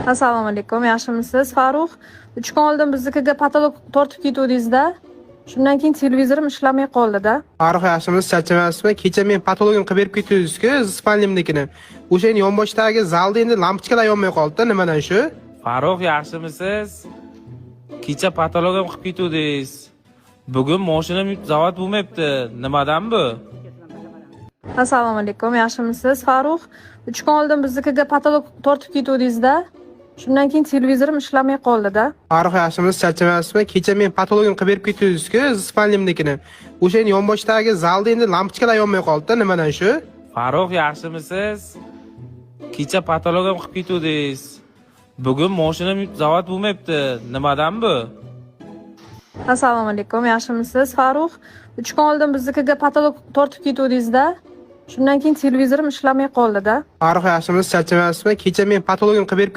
Assalomu alaykum, yaxshimisiz? Farruh, 3 kun oldin biznikiga patolog tortib ketuvdingiz-da. Shundan keyin televizorim ishlamay qoldi-da. Farruh yaxshimiz, charchamasizmi? Kecha men patologim qilib berib ketdingiz-ku, spanlimnikini. O'sha yonboshdagi zalda endi lampochkalar yonmay qoldi-da, nimadan shu? Farruh yaxshimisiz? Kecha patologim qilib ketdingiz. Bugun mashinam zavod bo'lmayapti. Nimadan bu? Assalomu alaykum, yaxshimisiz? Farruh, 3 kun oldin biznikiga patolog tortib ketuvdingiz-da. Shundan keyin televizorim ishlamay qoldi-da. Farruh yaxshimiz, charchamasizmi? Kecha men patologim qilib berib ketdingiz-ku, spanlimnikini. O'sha yonboshdagi zalda endi lampochkalar yonmay qoldi-da, nimadan shu? Farruh yaxshimisiz? Kecha patologim qilib ketdingiz. Bugun mashinam zavod bo'lmayapti. Nimadan bu? Assalomu alaykum, yaxshimisiz? Farruh, 3 kun oldin biznikiga patolog tortib ketuvdingiz-da. Shundan keyin televizorim ishlamay qoldi-da. Farruh yaxshimiz, charchamasizmi? Kecha men patologim qilib berib